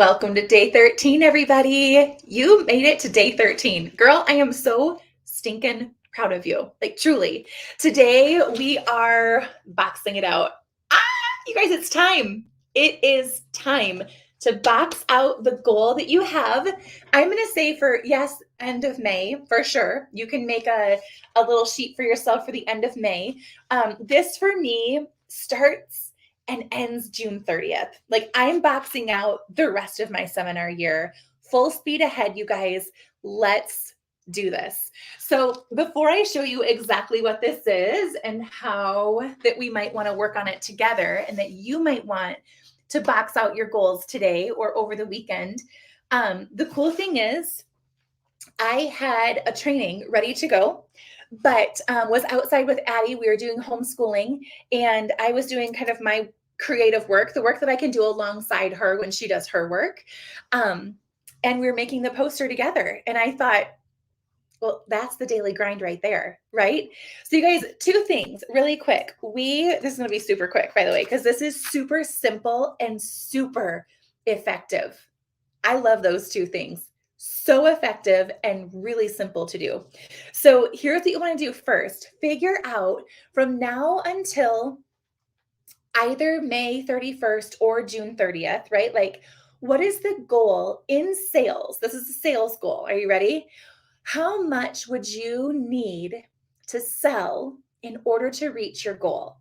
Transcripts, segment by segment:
Welcome to day 13, everybody. You made it to day 13. Girl, I am so stinking proud of you. Like, truly. Today, we are boxing it out. Ah, you guys, it's time. It is time to box out the goal that you have. I'm going to say for, yes, end of May, for sure. You can make a little sheet for yourself for the end of May. This, for me, starts and ends June 30th. Like, I'm boxing out the rest of my seminar year. Full speed ahead, you guys. Let's do this. So before I show you exactly what this is and how that we might want to work on it together and that you might want to box out your goals today or over the weekend, the cool thing is I had a training ready to go, but was outside with Addie. We were doing homeschooling, and I was doing kind of my creative work, the work that I can do alongside her when she does her work. And we were making the poster together. And I thought, well, that's the daily grind right there, right? So you guys, two things really quick. This is going to be super quick, by the way, because this is super simple and super effective. I love those two things. So effective and really simple to do. So here's what you want to do first. Figure out from now until either May 31st or June 30th, right? Like, what is the goal in sales? This is a sales goal. Are you ready? How much would you need to sell in order to reach your goal?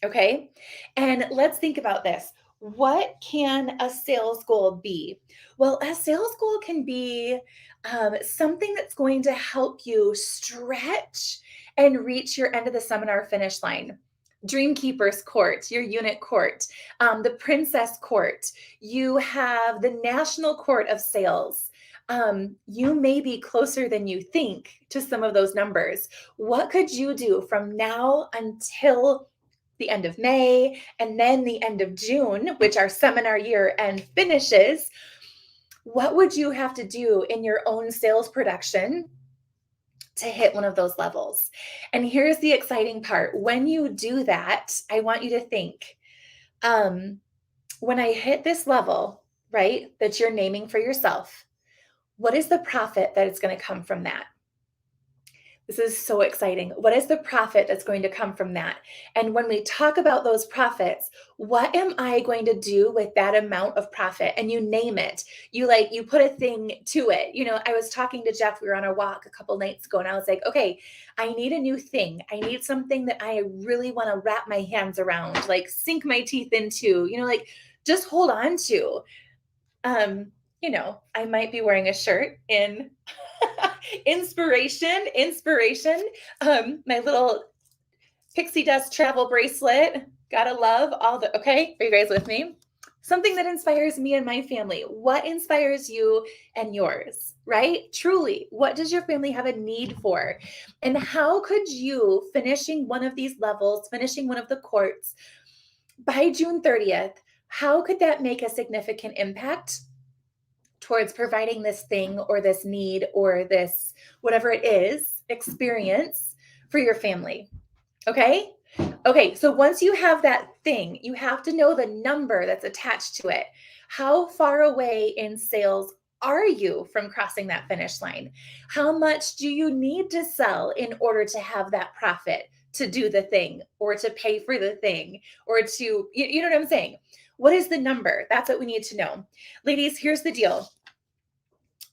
Okay. And let's think about this. What can a sales goal be? Well, a sales goal can be something that's going to help you stretch and reach your end of the seminar finish line. Dreamkeeper's Court, your unit court, the Princess Court, you have the National Court of Sales. You may be closer than you think to some of those numbers. What could you do from now until the end of May and then the end of June, which our seminar year end finishes? What would you have to do in your own sales production to hit one of those levels? And here's the exciting part. When you do that, I want you to think, when I hit this level, right, that you're naming for yourself, what is the profit that is going to come from that? This is so exciting. What is the profit that's going to come from that? And when we talk about those profits, what am I going to do with that amount of profit? And you name it. You put a thing to it. I was talking to Jeff. We were on a walk a couple nights ago, and I was like, okay, I need a new thing. I need something that I really want to wrap my hands around, like sink my teeth into, like just hold on to. I might be wearing a shirt in inspiration. My little pixie dust travel bracelet. Gotta love okay. Are you guys with me? Something that inspires me and my family. What inspires you and yours, right? Truly, what does your family have a need for? And how could you, finishing one of these levels, finishing one of the courts by June 30th, how could that make a significant impact towards providing this thing or this need or this, whatever it is, experience for your family? Okay. Okay. So once you have that thing, you have to know the number that's attached to it. How far away in sales are you from crossing that finish line? How much do you need to sell in order to have that profit to do the thing or to pay for the thing or to, you know what I'm saying? What is the number? That's what we need to know. Ladies, here's the deal.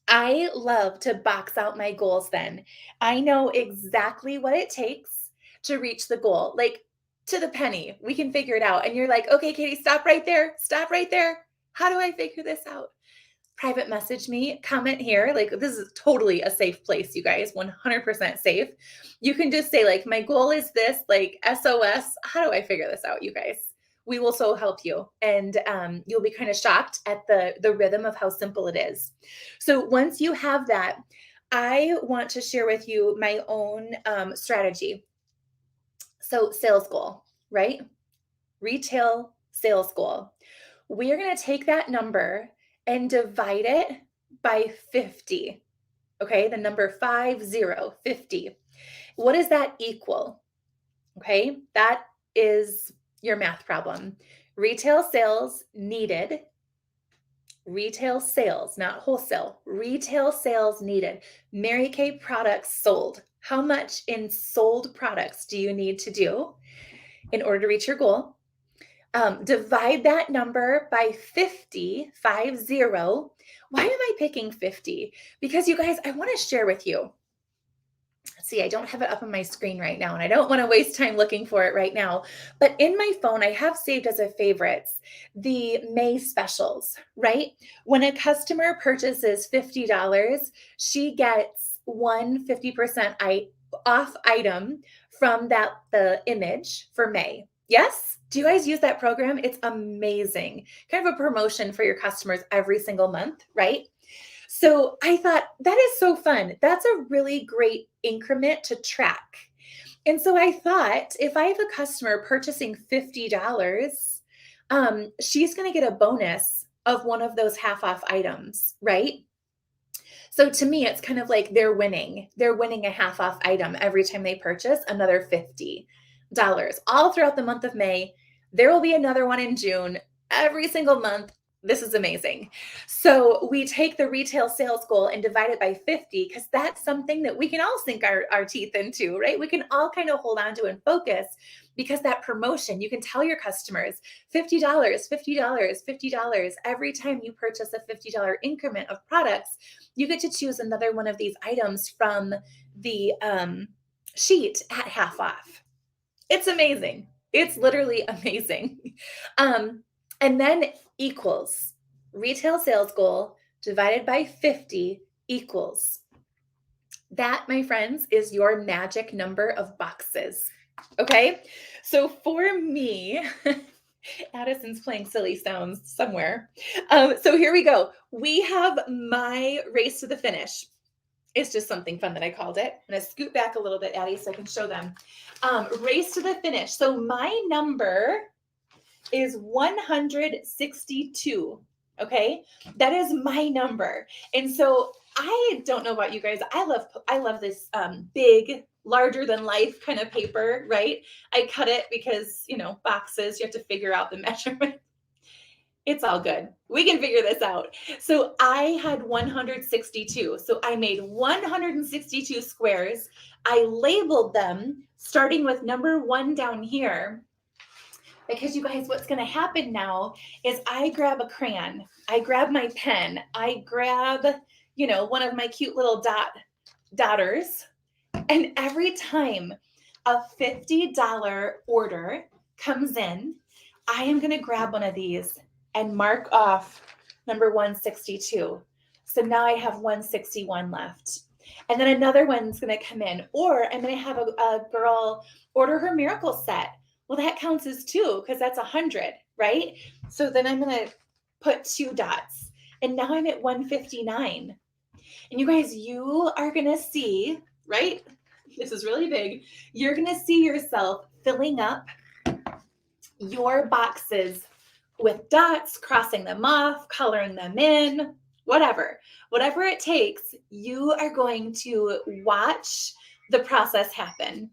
I love to box out my goals then. I know exactly what it takes to reach the goal, like to the penny. We can figure it out. And you're like, okay, Katie, stop right there. Stop right there. How do I figure this out? Private message me, comment here. Like, this is totally a safe place, you guys, 100% safe. You can just say, like, my goal is this, like, SOS. How do I figure this out, you guys? We will so help you. And you'll be kind of shocked at the rhythm of how simple it is. So once you have that, I want to share with you my own strategy. So sales goal, right? Retail sales goal. We are going to take that number and divide it by 50. Okay, the number 50. What does that equal? Okay, that is your math problem. Retail sales needed Retail sales, not wholesale, retail sales needed. Mary Kay products sold. How much in sold products do you need to do in order to reach your goal? Divide that number by 50, 50. Why am I picking 50? Because you guys, I want to share with you. See, I don't have it up on my screen right now, and I don't want to waste time looking for it right now. But in my phone, I have saved as a favorites the May specials, right? When a customer purchases $50, she gets one 50% off item from the image for May. Yes? Do you guys use that program? It's amazing. Kind of a promotion for your customers every single month, right? So I thought that is so fun. That's a really great increment to track. And so I thought if I have a customer purchasing $50, she's going to get a bonus of one of those half off items, right? So to me, it's kind of like they're winning. They're winning a half off item every time they purchase another $50. All throughout the month of May, there will be another one in June. Every single month, this is amazing. So we take the retail sales goal and divide it by 50 because that's something that we can all sink our teeth into, right? We can all kind of hold on to and focus because that promotion, you can tell your customers $50, $50, $50. Every time you purchase a $50 increment of products, you get to choose another one of these items from the sheet at half off. It's amazing. It's literally amazing. And then equals retail sales goal divided by 50 equals. That, my friends, is your magic number of boxes. Okay. So for me, Addison's playing silly sounds somewhere. So here we go. We have my race to the finish. It's just something fun that I called it. I'm going to scoot back a little bit, Addie, so I can show them. Race to the finish. So my number is 162. Okay. That is my number. And so I don't know about you guys. I love this big, larger than life kind of paper, right? I cut it because, boxes, you have to figure out the measurement. It's all good. We can figure this out. So I had 162. So I made 162 squares. I labeled them starting with number 1 down here. Because you guys, what's going to happen now is I grab a crayon, I grab my pen, I grab, one of my cute little dotters. And every time a $50 order comes in, I am going to grab one of these and mark off number 162. So now I have 161 left. And then another one's going to come in, or I'm going to have a girl order her miracle set. Well, that counts as 2 because that's 100, right? So then I'm going to put 2 dots. And now I'm at 159. And you guys, you are going to see, right? This is really big. You're going to see yourself filling up your boxes with dots, crossing them off, coloring them in, whatever it takes. You are going to watch the process happen.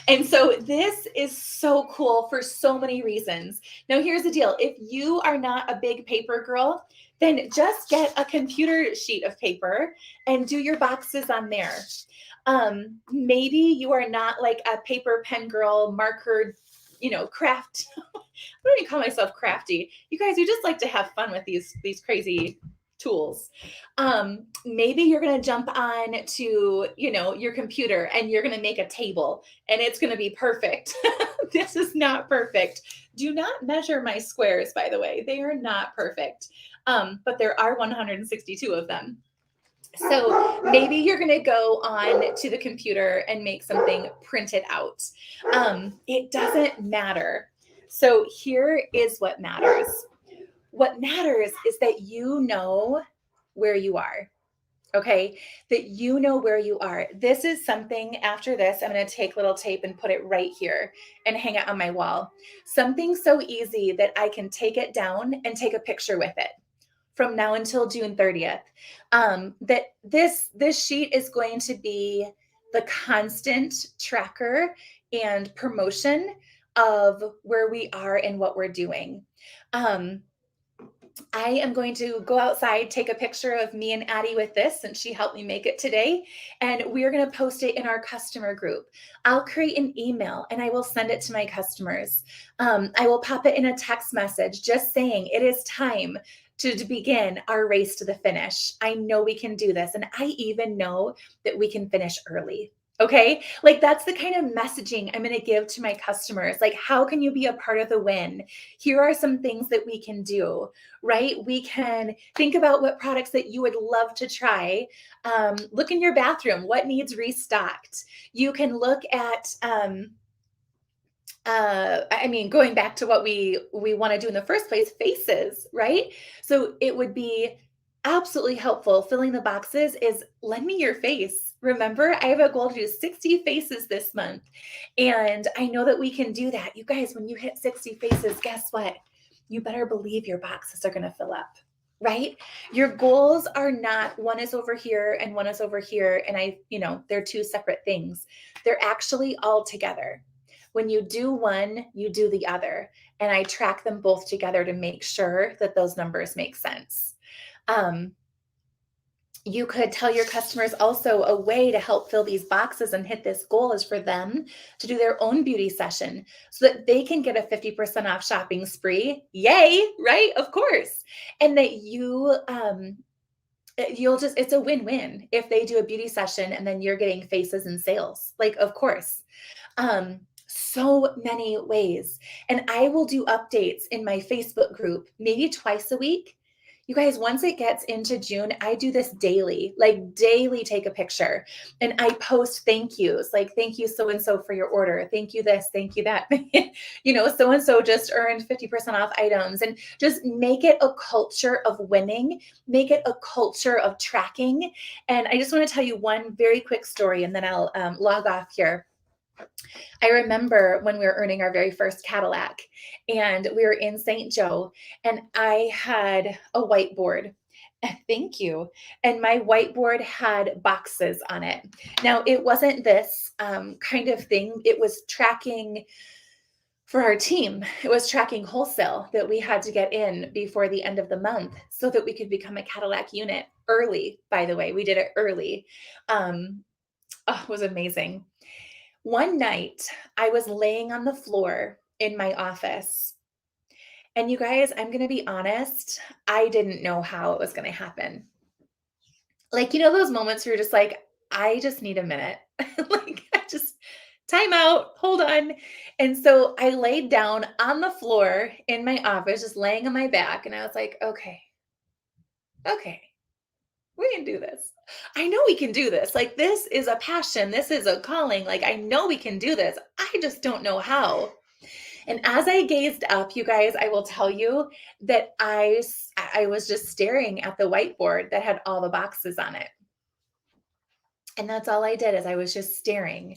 And so this is so cool for so many reasons. Now, here's the deal. If you are not a big paper girl, then just get a computer sheet of paper and do your boxes on there. Maybe you are not like a paper pen girl, marker, craft. I don't even call myself crafty. You guys, you just like to have fun with these crazy tools. Maybe you're going to jump on to, your computer and you're going to make a table and it's going to be perfect. This is not perfect. Do not measure my squares, by the way. They are not perfect. But there are 162 of them. So maybe you're going to go on to the computer and make something printed out. It doesn't matter. So here is what matters. What matters is that you know where you are. Okay, that you know where you are. This is something after this, I'm going to take little tape and put it right here and hang it on my wall. Something so easy that I can take it down and take a picture with it from now until June 30th. That this sheet is going to be the constant tracker and promotion of where we are and what we're doing. I am going to go outside, take a picture of me and Addie with this, since she helped me make it today, and we're going to post it in our customer group. I'll create an email and I will send it to my customers. I will pop it in a text message just saying it is time to begin our race to the finish. I know we can do this. And I even know that we can finish early. Okay. Like that's the kind of messaging I'm going to give to my customers. Like, how can you be a part of the win? Here are some things that we can do, right? We can think about what products that you would love to try. Look in your bathroom, what needs restocked. You can look at, I mean, going back to what we want to do in the first place, faces, right? So it would be absolutely helpful. Filling the boxes is lend me your face. Remember, I have a goal to do 60 faces this month. And I know that we can do that. You guys, when you hit 60 faces, guess what? You better believe your boxes are going to fill up, right? Your goals are not one is over here and one is over here. And they're two separate things. They're actually all together. When you do one, you do the other. And I track them both together to make sure that those numbers make sense. You could tell your customers also a way to help fill these boxes and hit this goal is for them to do their own beauty session so that they can get a 50% off shopping spree. Yay, right? Of course. And that it's a win-win if they do a beauty session and then you're getting faces and sales. Like, of course. So many ways. And I will do updates in my Facebook group, maybe twice a week. You guys, once it gets into June, I do this daily, like daily take a picture and I post thank yous, like thank you so-and-so for your order. Thank you this, thank you that. So-and-so just earned 50% off items, and just make it a culture of winning, make it a culture of tracking. And I just want to tell you one very quick story and then I'll log off here. I remember when we were earning our very first Cadillac and we were in St. Joe and I had a whiteboard. Thank you. And my whiteboard had boxes on it. Now, it wasn't this kind of thing. It was tracking for our team. It was tracking wholesale that we had to get in before the end of the month so that we could become a Cadillac unit early. By the way, we did it early. It was amazing. One night, I was laying on the floor in my office. And you guys, I'm going to be honest, I didn't know how it was going to happen. Like, those moments where you're just like, I just need a minute. Like, time out, hold on. And so I laid down on the floor in my office, just laying on my back. And I was like, okay, we can do this. I know we can do this. Like, this is a passion. This is a calling. Like, I know we can do this. I just don't know how. And as I gazed up, you guys, I will tell you that I was just staring at the whiteboard that had all the boxes on it. And that's all I did is I was just staring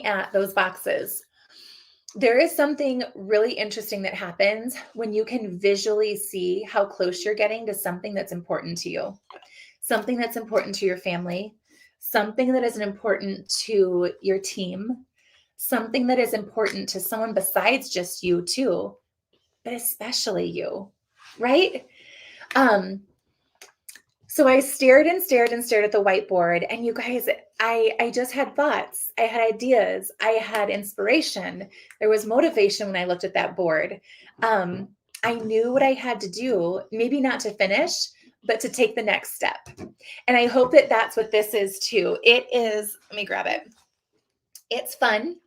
at those boxes. There is something really interesting that happens when you can visually see how close you're getting to something that's important to you, something that's important to your family, something that is important to your team, something that is important to someone besides just you too, but especially you, right? So I stared and stared and stared at the whiteboard, and you guys, I just had thoughts. I had ideas. I had inspiration. There was motivation when I looked at that board. I knew what I had to do, maybe not to finish, but to take the next step. And I hope that that's what this is too. It is, let me grab it. It's fun.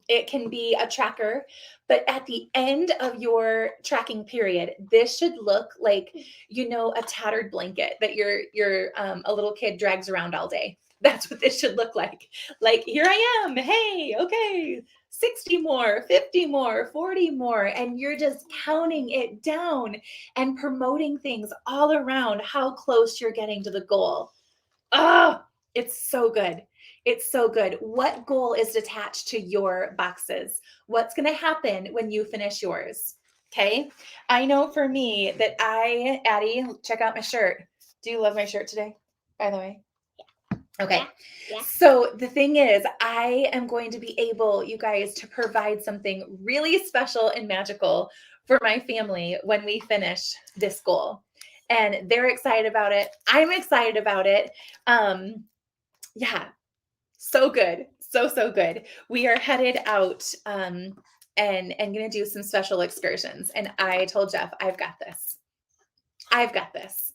It can be a tracker, but at the end of your tracking period, this should look like, a tattered blanket that your a little kid drags around all day. That's what this should look like. Like, here I am. Hey, okay. 60 more, 50 more, 40 more. And you're just counting it down and promoting things all around how close you're getting to the goal. Oh, it's so good. It's so good. What goal is attached to your boxes? What's going to happen when you finish yours? Okay. I know for me that Addie, check out my shirt. Do you love my shirt today, by the way? Okay. Yeah, yeah. So the thing is, I am going to be able, you guys, to provide something really special and magical for my family when we finish this goal. And they're excited about it. I'm excited about it. Yeah, so good. So good. We are headed out and going to do some special excursions. And I told Jeff, I've got this. I've got this.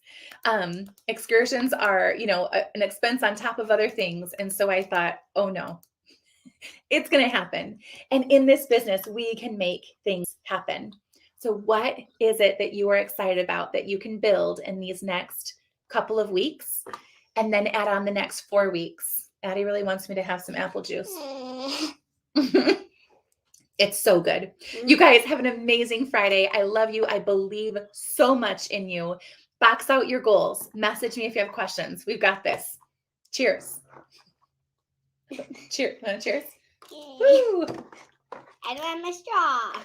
Excursions are, an expense on top of other things. And so I thought, oh no, it's going to happen. And in this business, we can make things happen. So, what is it that you are excited about that you can build in these next couple of weeks and then add on the next 4 weeks? Addie really wants me to have some apple juice. It's so good. You guys have an amazing Friday. I love you. I believe so much in you. Box out your goals. Message me if you have questions. We've got this. Cheers. Cheers. Cheers. I don't have my straw.